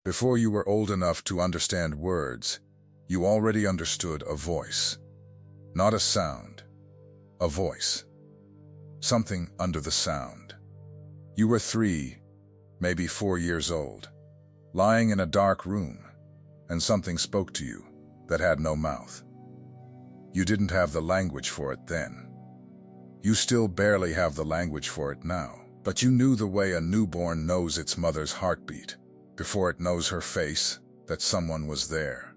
Before you were old enough to understand words, you already understood a voice. Not a sound, a voice. Something under the sound. You were 3, maybe 4 years old, lying in a dark room, and something spoke to you that had no mouth. You didn't have the language for it then. You still barely have the language for it now, but you knew the way a newborn knows its mother's heartbeat, before it knows her face, that someone was there.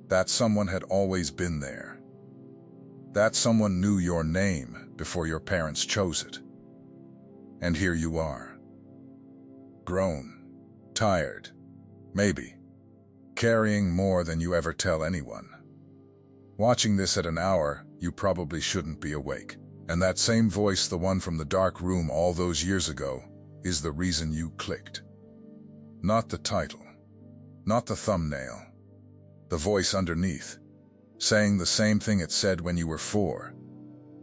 That someone had always been there. That someone knew your name before your parents chose it. And here you are. Grown, tired, maybe, carrying more than you ever tell anyone. Watching this at an hour, you probably shouldn't be awake. And that same voice, the one from the dark room all those years ago, is the reason you clicked. Not the title, not the thumbnail, the voice underneath, saying the same thing it said when you were 4.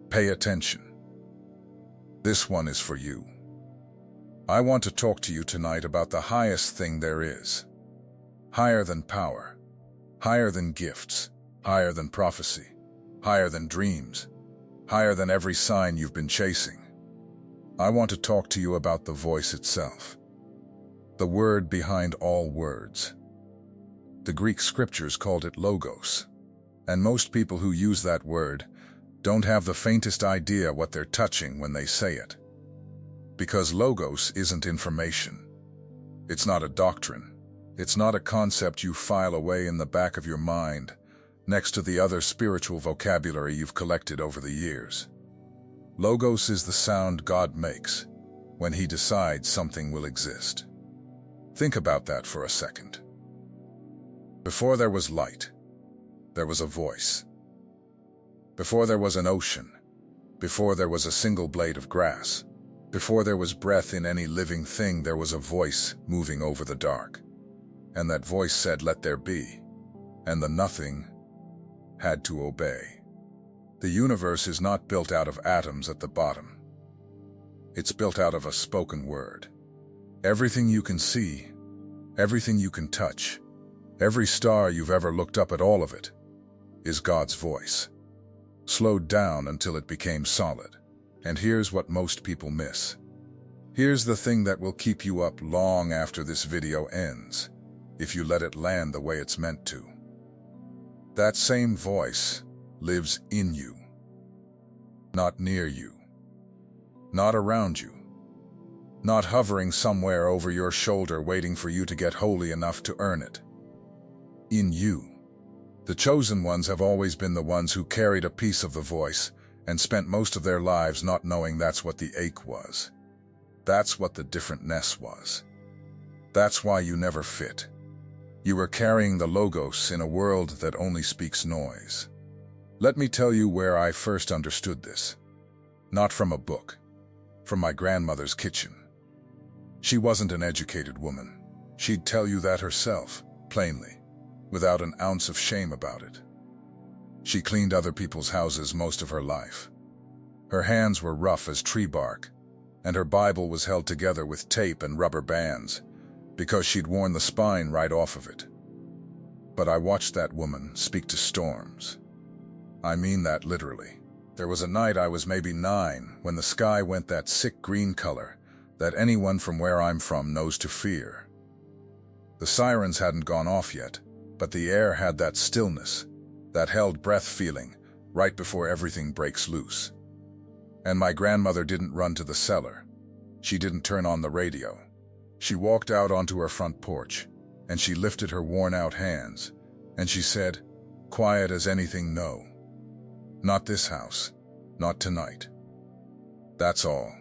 Pay attention. This one is for you. I want to talk to you tonight about the highest thing there is. Higher than power, higher than gifts, higher than prophecy, higher than dreams, higher than every sign you've been chasing. I want to talk to you about the voice itself. The word behind all words. The Greek scriptures called it logos, and most people who use that word don't have the faintest idea what they're touching when they say it. Because logos isn't information. It's not a doctrine. It's not a concept you file away in the back of your mind, next to the other spiritual vocabulary you've collected over the years. Logos is the sound God makes when He decides something will exist. Think about that for a second. Before there was light, there was a voice. Before there was an ocean, before there was a single blade of grass, before there was breath in any living thing, there was a voice moving over the dark. And that voice said, "Let there be," and the nothing had to obey. The universe is not built out of atoms at the bottom. It's built out of a spoken word. Everything you can see, everything you can touch, every star you've ever looked up at, all of it, is God's voice, slowed down until it became solid. And here's what most people miss. Here's the thing that will keep you up long after this video ends, if you let it land the way it's meant to. That same voice lives in you, not near you, not around you, not hovering somewhere over your shoulder waiting for you to get holy enough to earn it. In you. The chosen ones have always been the ones who carried a piece of the voice and spent most of their lives not knowing that's what the ache was. That's what the differentness was. That's why you never fit. You were carrying the logos in a world that only speaks noise. Let me tell you where I first understood this. Not from a book, from my grandmother's kitchen. She wasn't an educated woman. She'd tell you that herself, plainly, without an ounce of shame about it. She cleaned other people's houses most of her life. Her hands were rough as tree bark, and her Bible was held together with tape and rubber bands, because she'd worn the spine right off of it. But I watched that woman speak to storms. I mean that literally. There was a night I was maybe 9 when the sky went that sick green color that anyone from where I'm from knows to fear. The sirens hadn't gone off yet, but the air had that stillness, that held breath feeling, right before everything breaks loose. And my grandmother didn't run to the cellar. She didn't turn on the radio. She walked out onto her front porch, and she lifted her worn-out hands, and she said, quiet as anything, "No. Not this house. Not tonight." That's all.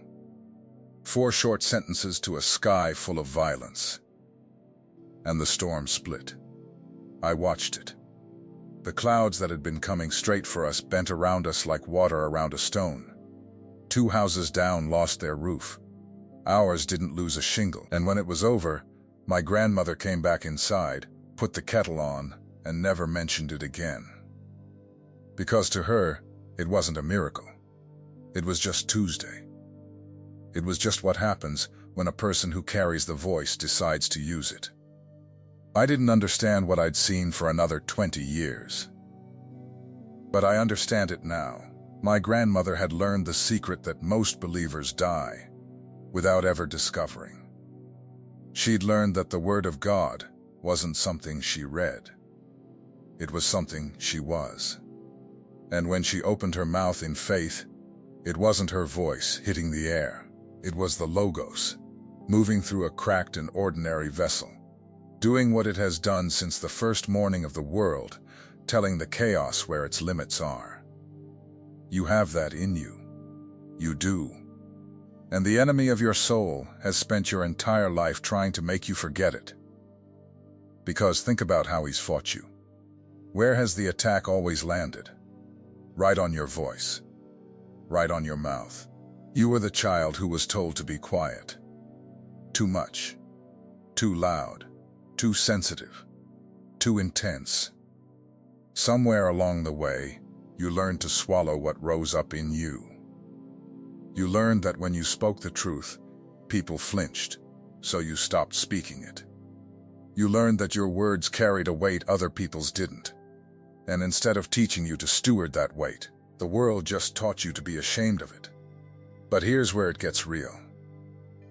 4 short sentences to a sky full of violence. And the storm split. I watched it. The clouds that had been coming straight for us bent around us like water around a stone. 2 houses down lost their roof. Ours didn't lose a shingle. And when it was over, my grandmother came back inside, put the kettle on, and never mentioned it again. Because to her, it wasn't a miracle. It was just Tuesday. It was just what happens when a person who carries the voice decides to use it. I didn't understand what I'd seen for another 20 years. But I understand it now. My grandmother had learned the secret that most believers die without ever discovering. She'd learned that the Word of God wasn't something she read. It was something she was. And when she opened her mouth in faith, it wasn't her voice hitting the air. It was the Logos, moving through a cracked and ordinary vessel, doing what it has done since the first morning of the world, telling the chaos where its limits are. You have that in you. You do. And the enemy of your soul has spent your entire life trying to make you forget it. Because think about how he's fought you. Where has the attack always landed? Right on your voice. Right on your mouth. You were the child who was told to be quiet. Too much. Too loud. Too sensitive. Too intense. Somewhere along the way, you learned to swallow what rose up in you. You learned that when you spoke the truth, people flinched, so you stopped speaking it. You learned that your words carried a weight other people's didn't. And instead of teaching you to steward that weight, the world just taught you to be ashamed of it. But here's where it gets real.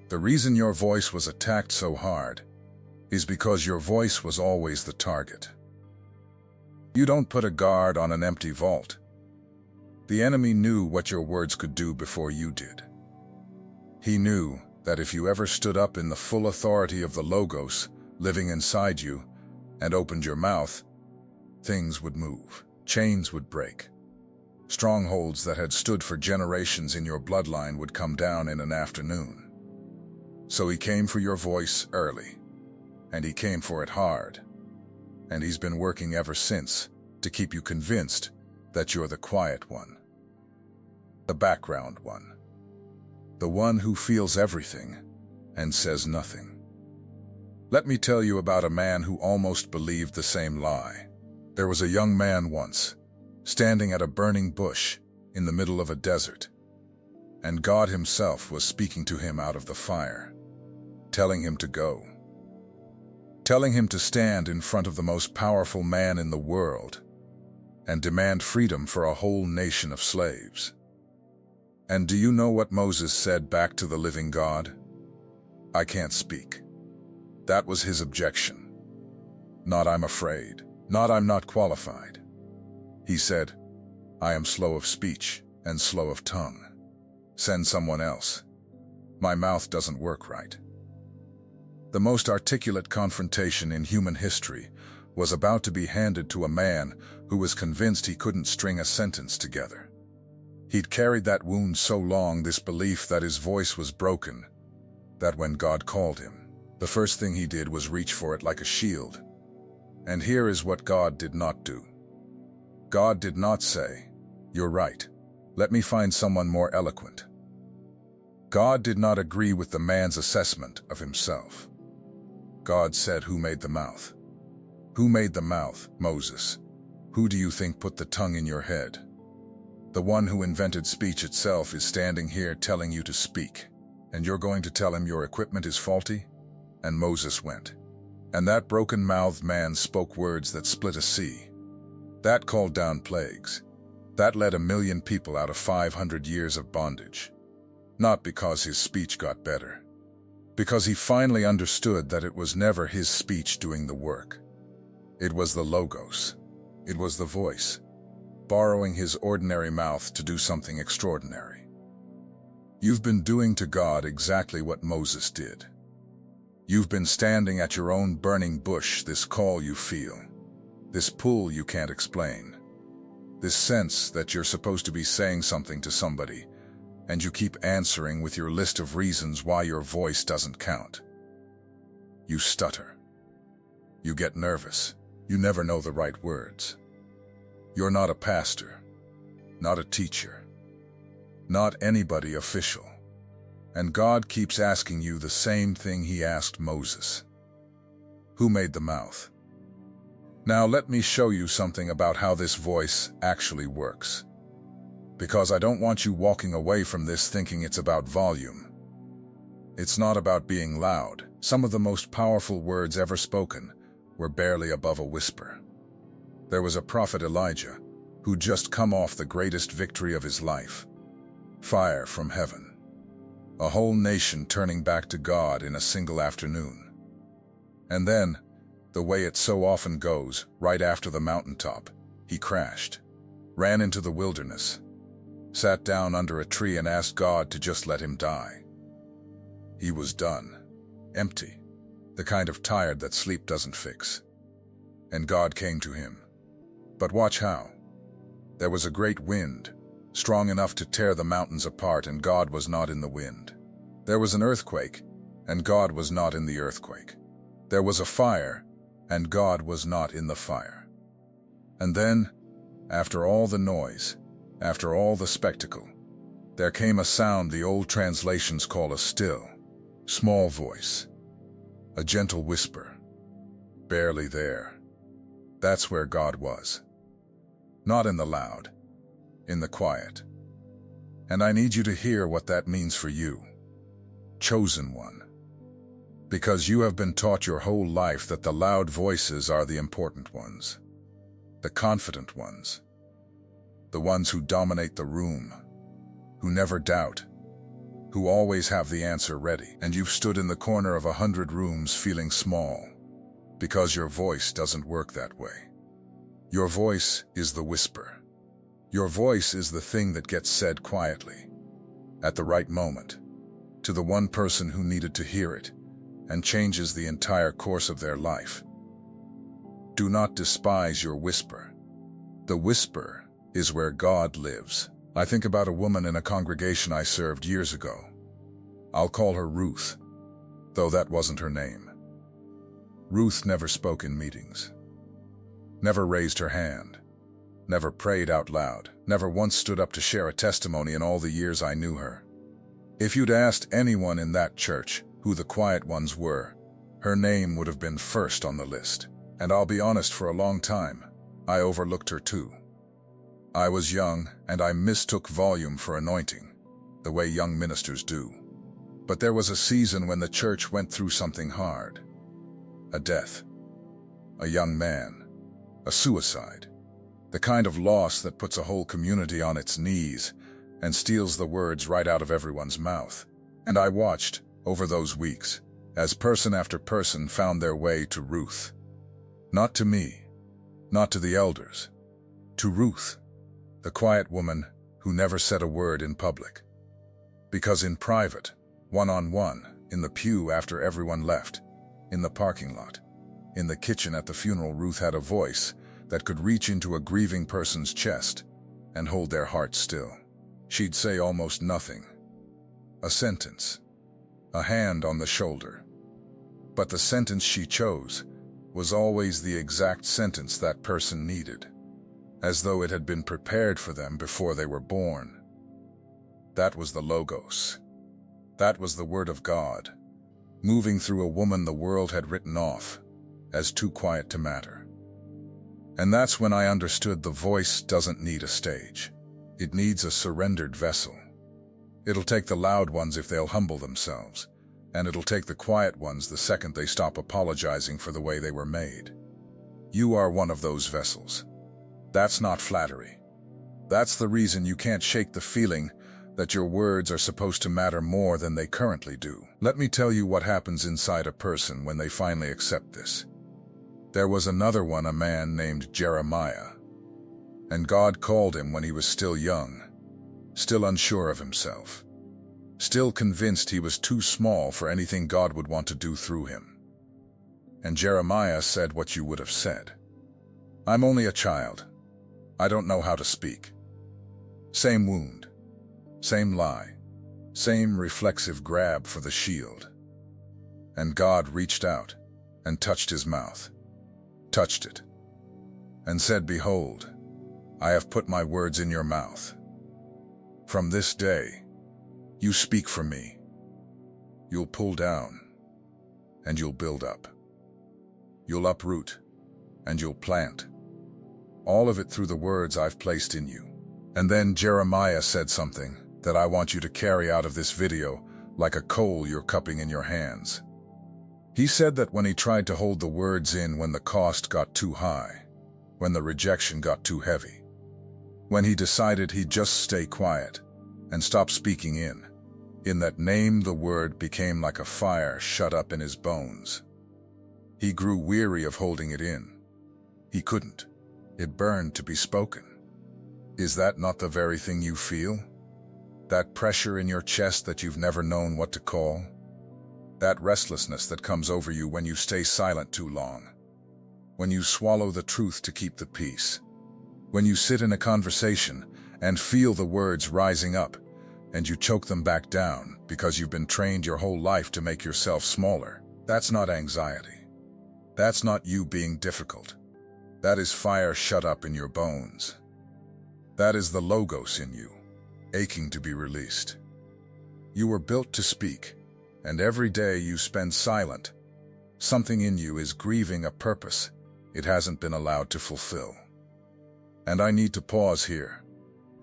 The reason your voice was attacked so hard is because your voice was always the target. You don't put a guard on an empty vault. The enemy knew what your words could do before you did. He knew that if you ever stood up in the full authority of the Logos living inside you and opened your mouth, things would move, chains would break. Strongholds that had stood for generations in your bloodline would come down in an afternoon. So he came for your voice early, and he came for it hard. And he's been working ever since to keep you convinced that you're the quiet one. The background one. The one who feels everything and says nothing. Let me tell you about a man who almost believed the same lie. There was a young man once, standing at a burning bush in the middle of a desert, and God himself was speaking to him out of the fire, telling him to go, telling him to stand in front of the most powerful man in the world and demand freedom for a whole nation of slaves. And do you know what Moses said back to the living God? I can't speak. That was his objection. Not I'm afraid. Not I'm not qualified. He said, I am slow of speech and slow of tongue. Send someone else. My mouth doesn't work right. The most articulate confrontation in human history was about to be handed to a man who was convinced he couldn't string a sentence together. He'd carried that wound so long, this belief that his voice was broken, that when God called him, the first thing he did was reach for it like a shield. And here is what God did not do. God did not say, you're right, let me find someone more eloquent. God did not agree with the man's assessment of himself. God said, who made the mouth? Who made the mouth, Moses? Who do you think put the tongue in your head? The one who invented speech itself is standing here telling you to speak, and you're going to tell him your equipment is faulty? And Moses went. And that broken-mouthed man spoke words that split a sea. That called down plagues. That led 1 million people out of 500 years of bondage. Not because his speech got better. Because he finally understood that it was never his speech doing the work. It was the Logos. It was the voice, borrowing his ordinary mouth to do something extraordinary. You've been doing to God exactly what Moses did. You've been standing at your own burning bush, this call you feel, this pull you can't explain, this sense that you're supposed to be saying something to somebody, and you keep answering with your list of reasons why your voice doesn't count. You stutter. You get nervous. You never know the right words. You're not a pastor, not a teacher, not anybody official. And God keeps asking you the same thing he asked Moses. Who made the mouth? Now let me show you something about how this voice actually works. Because I don't want you walking away from this thinking it's about volume. It's not about being loud. Some of the most powerful words ever spoken were barely above a whisper. There was a prophet Elijah, who'd just come off the greatest victory of his life. Fire from heaven. A whole nation turning back to God in a single afternoon. And then, the way it so often goes, right after the mountaintop, he crashed, ran into the wilderness, sat down under a tree and asked God to just let him die. He was done. Empty. The kind of tired that sleep doesn't fix. And God came to him. But watch how. There was a great wind, strong enough to tear the mountains apart, and God was not in the wind. There was an earthquake, and God was not in the earthquake. There was a fire, and God was not in the fire. And then, after all the noise, after all the spectacle, there came a sound the old translations call a still, small voice, a gentle whisper, barely there. That's where God was. Not in the loud, in the quiet. And I need you to hear what that means for you, chosen one. Because you have been taught your whole life that the loud voices are the important ones, the confident ones, the ones who dominate the room, who never doubt, who always have the answer ready. And you've stood in the corner of 100 rooms feeling small, because your voice doesn't work that way. Your voice is the whisper. Your voice is the thing that gets said quietly, at the right moment, to the one person who needed to hear it, and changes the entire course of their life. Do not despise your whisper. The whisper is where God lives. I think about a woman in a congregation I served years ago. I'll call her Ruth, though that wasn't her name. Ruth never spoke in meetings, never raised her hand, never prayed out loud, never once stood up to share a testimony in all the years I knew her. If you'd asked anyone in that church who the quiet ones were, her name would have been first on the list. And I'll be honest, for a long time, I overlooked her too. I was young, and I mistook volume for anointing, the way young ministers do. But there was a season when the church went through something hard. A death. A young man. A suicide. The kind of loss that puts a whole community on its knees and steals the words right out of everyone's mouth. And I watched, over those weeks, as person after person found their way to Ruth. Not to me, not to the elders, to Ruth, the quiet woman who never said a word in public. Because in private, one-on-one, in the pew after everyone left, in the parking lot, in the kitchen at the funeral, Ruth had a voice that could reach into a grieving person's chest and hold their heart still. She'd say almost nothing. A sentence. A hand on the shoulder. But the sentence she chose was always the exact sentence that person needed, as though it had been prepared for them before they were born. That was the Logos. That was the Word of God, moving through a woman the world had written off as too quiet to matter. And that's when I understood the voice doesn't need a stage. It needs a surrendered vessel. It'll take the loud ones if they'll humble themselves, and it'll take the quiet ones the second they stop apologizing for the way they were made. You are one of those vessels. That's not flattery. That's the reason you can't shake the feeling that your words are supposed to matter more than they currently do. Let me tell you what happens inside a person when they finally accept this. There was another one, a man named Jeremiah. And God called him when he was still young, still unsure of himself, still convinced he was too small for anything God would want to do through him. And Jeremiah said what you would have said. I'm only a child. I don't know how to speak. Same wound, same lie, same reflexive grab for the shield. And God reached out and touched his mouth, touched it, and said, Behold, I have put my words in your mouth. From this day, you speak for me. You'll pull down, and you'll build up. You'll uproot, and you'll plant. All of it through the words I've placed in you. And then Jeremiah said something that I want you to carry out of this video like a coal you're cupping in your hands. He said that when he tried to hold the words in when the cost got too high, when the rejection got too heavy, when he decided he'd just stay quiet and stop speaking in that name the word became like a fire shut up in his bones. He grew weary of holding it in. He couldn't. It burned to be spoken. Is that not the very thing you feel? That pressure in your chest that you've never known what to call? That restlessness that comes over you when you stay silent too long? When you swallow the truth to keep the peace? When you sit in a conversation and feel the words rising up, and you choke them back down because you've been trained your whole life to make yourself smaller? That's not anxiety. That's not you being difficult. That is fire shut up in your bones. That is the logos in you, aching to be released. You were built to speak, and every day you spend silent, something in you is grieving a purpose it hasn't been allowed to fulfill. And I need to pause here,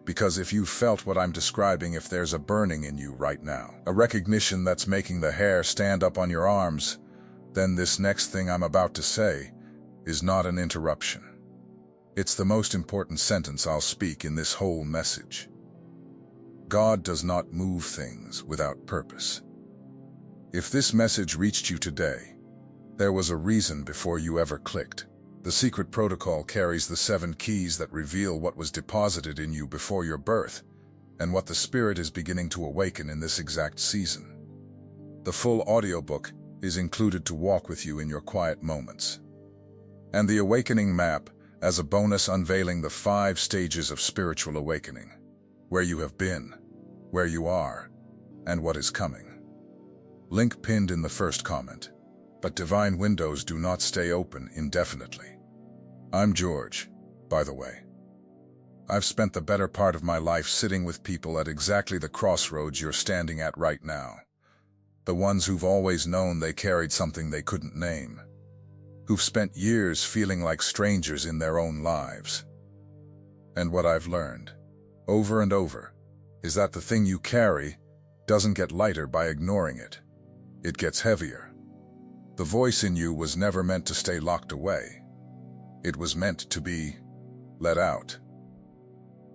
because if you felt what I'm describing, if there's a burning in you right now, a recognition that's making the hair stand up on your arms, then this next thing I'm about to say is not an interruption. It's the most important sentence I'll speak in this whole message. God does not move things without purpose. If this message reached you today, there was a reason before you ever clicked. The secret protocol carries the 7 keys that reveal what was deposited in you before your birth and what the Spirit is beginning to awaken in this exact season. The full audiobook is included to walk with you in your quiet moments. And the awakening map as a bonus, unveiling the 5 stages of spiritual awakening, where you have been, where you are, and what is coming. Link pinned in the first comment. But divine windows do not stay open indefinitely. I'm George, by the way. I've spent the better part of my life sitting with people at exactly the crossroads you're standing at right now. The ones who've always known they carried something they couldn't name. Who've spent years feeling like strangers in their own lives. And what I've learned, over and over, is that the thing you carry doesn't get lighter by ignoring it. It gets heavier. The voice in you was never meant to stay locked away. It was meant to be let out.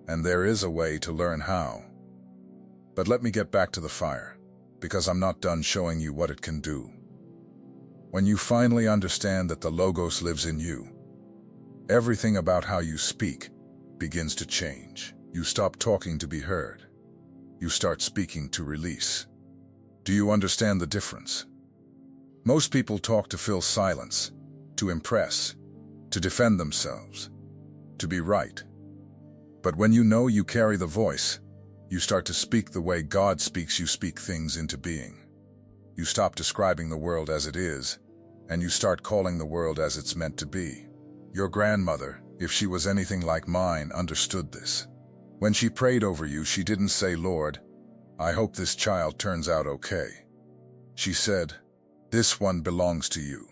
And there is a way to learn how. But let me get back to the fire, because I'm not done showing you what it can do. When you finally understand that the Logos lives in you, everything about how you speak begins to change. You stop talking to be heard. You start speaking to release. Do you understand the difference? Most people talk to fill silence, to impress, to defend themselves, to be right. But when you know you carry the voice, you start to speak the way God speaks. You speak things into being. You stop describing the world as it is, and you start calling the world as it's meant to be. Your grandmother, if she was anything like mine, understood this. When she prayed over you, she didn't say, "Lord, I hope this child turns out okay." She said, "This one belongs to you.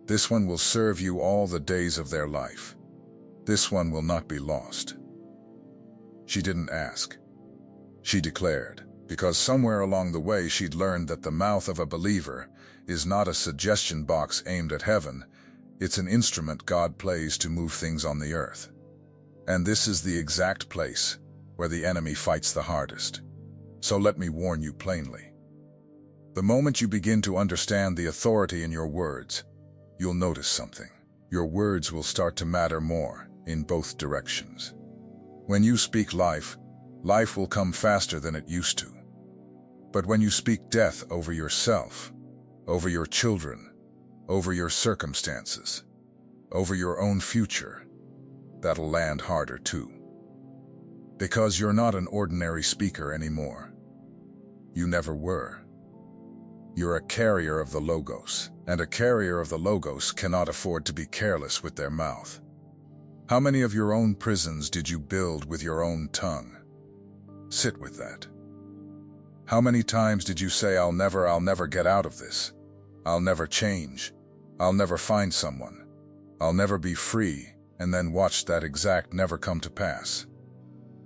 This one will serve you all the days of their life. This one will not be lost." She didn't ask. She declared, because somewhere along the way she'd learned that the mouth of a believer is not a suggestion box aimed at heaven. It's an instrument God plays to move things on the earth. And this is the exact place where the enemy fights the hardest. So let me warn you plainly. The moment you begin to understand the authority in your words, you'll notice something. Your words will start to matter more in both directions. When you speak life, life will come faster than it used to. But when you speak death over yourself, over your children, over your circumstances, over your own future, that'll land harder too. Because you're not an ordinary speaker anymore. You never were. You're a carrier of the Logos, and a carrier of the Logos cannot afford to be careless with their mouth. How many of your own prisons did you build with your own tongue? Sit with that. How many times did you say, I'll never get out of this. I'll never change. I'll never find someone. I'll never be free, and then watched that exact never come to pass?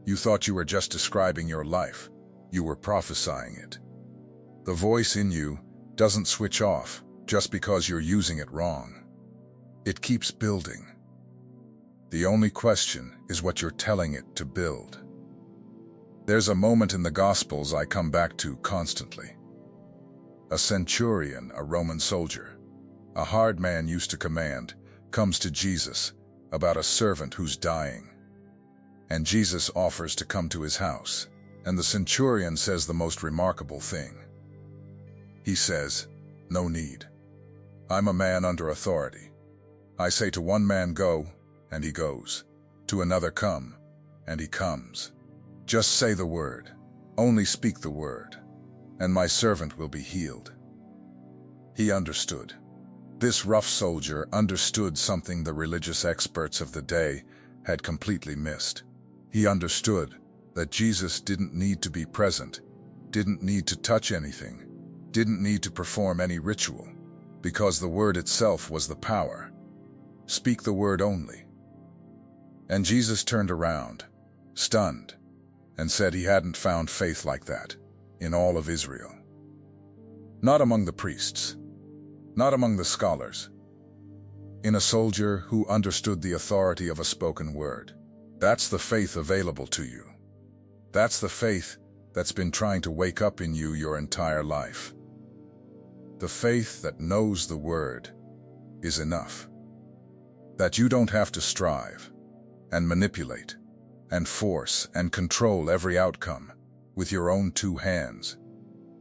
You thought you were just describing your life. You were prophesying it. The voice in you doesn't switch off just because you're using it wrong. It keeps building. The only question is what you're telling it to build. There's a moment in the Gospels I come back to constantly. A centurion, a Roman soldier, a hard man used to command, comes to Jesus about a servant who's dying. And Jesus offers to come to his house, and the centurion says the most remarkable thing. He says, "No need. I'm a man under authority. I say to one man, go, and he goes. To another, come, and he comes. Just say the word, only speak the word, and my servant will be healed." He understood. This rough soldier understood something the religious experts of the day had completely missed. He understood that Jesus didn't need to be present, didn't need to touch anything, didn't need to perform any ritual, because the word itself was the power. Speak the word only. And Jesus turned around, stunned, and said he hadn't found faith like that in all of Israel. Not among the priests, not among the scholars. In a soldier who understood the authority of a spoken word. That's the faith available to you. That's the faith that's been trying to wake up in you your entire life. The faith that knows the word is enough. That you don't have to strive and manipulate and force and control every outcome with your own two hands,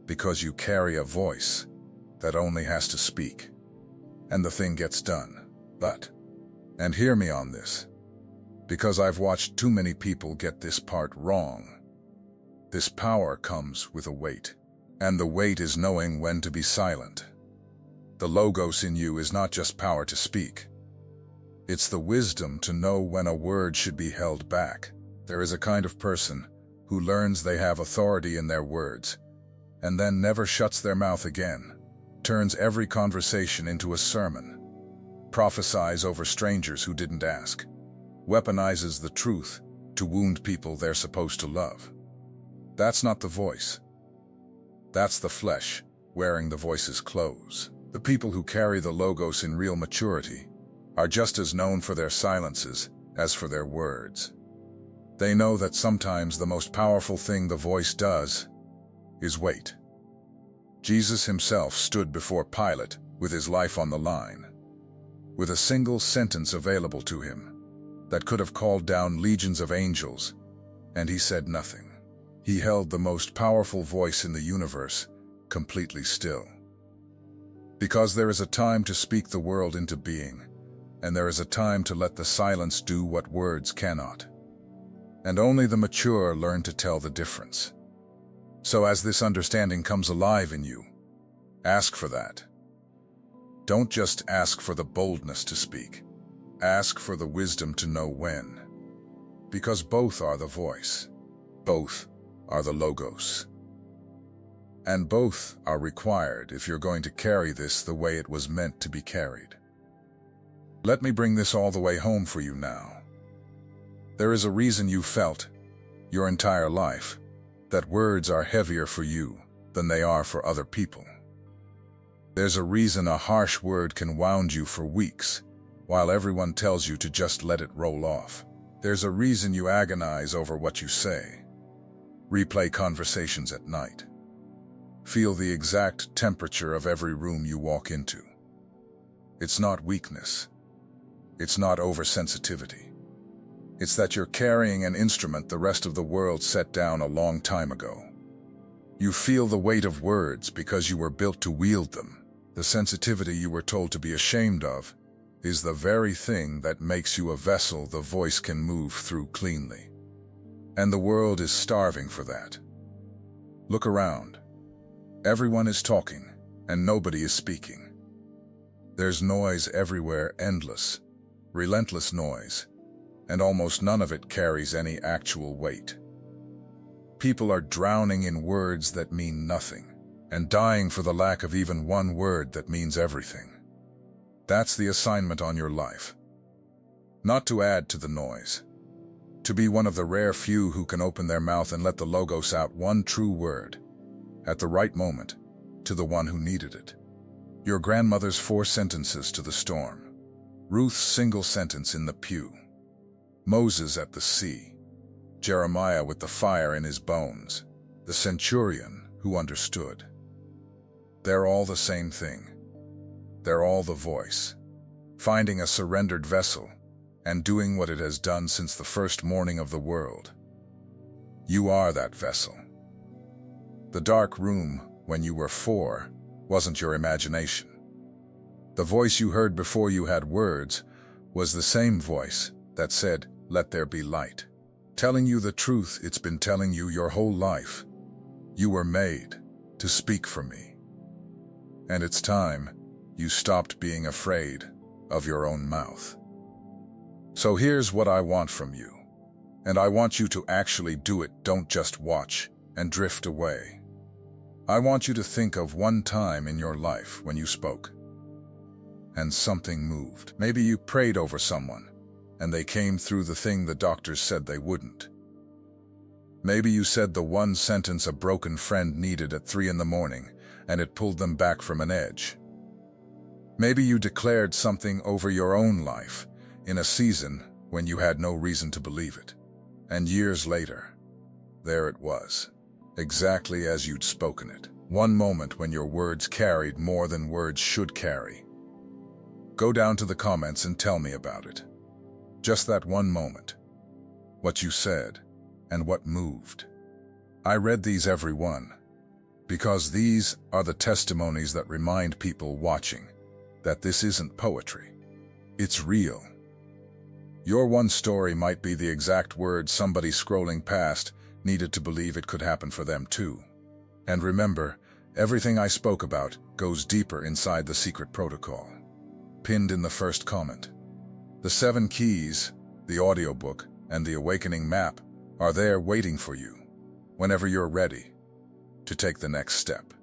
because you carry a voice that only has to speak, and the thing gets done. But, and hear me on this, because I've watched too many people get this part wrong, this power comes with a weight, and the weight is knowing when to be silent. The logos in you is not just power to speak. It's the wisdom to know when a word should be held back. There is a kind of person who learns they have authority in their words, and then never shuts their mouth again, turns every conversation into a sermon, prophesies over strangers who didn't ask, weaponizes the truth to wound people they're supposed to love. That's not the voice. That's the flesh wearing the voice's clothes. The people who carry the logos in real maturity are just as known for their silences as for their words. They know that sometimes the most powerful thing the voice does is wait. Jesus himself stood before Pilate with his life on the line, with a single sentence available to him that could have called down legions of angels, and he said nothing. He held the most powerful voice in the universe completely still. Because there is a time to speak the world into being, and there is a time to let the silence do what words cannot. And only the mature learn to tell the difference. So as this understanding comes alive in you, ask for that. Don't just ask for the boldness to speak. Ask for the wisdom to know when. Because both are the voice. Both are the logos. And both are required if you're going to carry this the way it was meant to be carried. Let me bring this all the way home for you now. There is a reason you felt, your entire life, that words are heavier for you than they are for other people. There's a reason a harsh word can wound you for weeks, while everyone tells you to just let it roll off. There's a reason you agonize over what you say. Replay conversations at night. Feel the exact temperature of every room you walk into. It's not weakness. It's not oversensitivity. It's that you're carrying an instrument the rest of the world set down a long time ago. You feel the weight of words because you were built to wield them. The sensitivity you were told to be ashamed of is the very thing that makes you a vessel the voice can move through cleanly. And the world is starving for that. Look around. Everyone is talking, and nobody is speaking. There's noise everywhere, endless, relentless noise, and almost none of it carries any actual weight. People are drowning in words that mean nothing, and dying for the lack of even one word that means everything. That's the assignment on your life. Not to add to the noise. To be one of the rare few who can open their mouth and let the logos out one true word, at the right moment, to the one who needed it. Your grandmother's 4 sentences to the storm. Ruth's single sentence in the pew. Moses at the sea. Jeremiah with the fire in his bones. The centurion who understood. They're all the same thing. They're all the voice. Finding a surrendered vessel and doing what it has done since the first morning of the world. You are that vessel. The dark room when you were 4 wasn't your imagination. The voice you heard before you had words was the same voice that said, "Let there be light," telling you the truth it's been telling you your whole life. You were made to speak for me. And it's time you stopped being afraid of your own mouth. So here's what I want from you. And I want you to actually do it. Don't just watch and drift away. I want you to think of one time in your life when you spoke and something moved. Maybe you prayed over someone and they came through the thing the doctors said they wouldn't. Maybe you said the one sentence a broken friend needed at 3 in the morning and it pulled them back from an edge. Maybe you declared something over your own life in a season when you had no reason to believe it. And years later, there it was, exactly as you'd spoken it. One moment when your words carried more than words should carry. Go down to the comments and tell me about it. Just that one moment. What you said and what moved. I read these every one, because these are the testimonies that remind people watching that this isn't poetry. It's real. Your one story might be the exact words somebody scrolling past needed to believe it could happen for them too. And remember, everything I spoke about goes deeper inside the secret protocol. Pinned in the first comment. The 7 keys, the audiobook, and the awakening map are there waiting for you whenever you're ready to take the next step.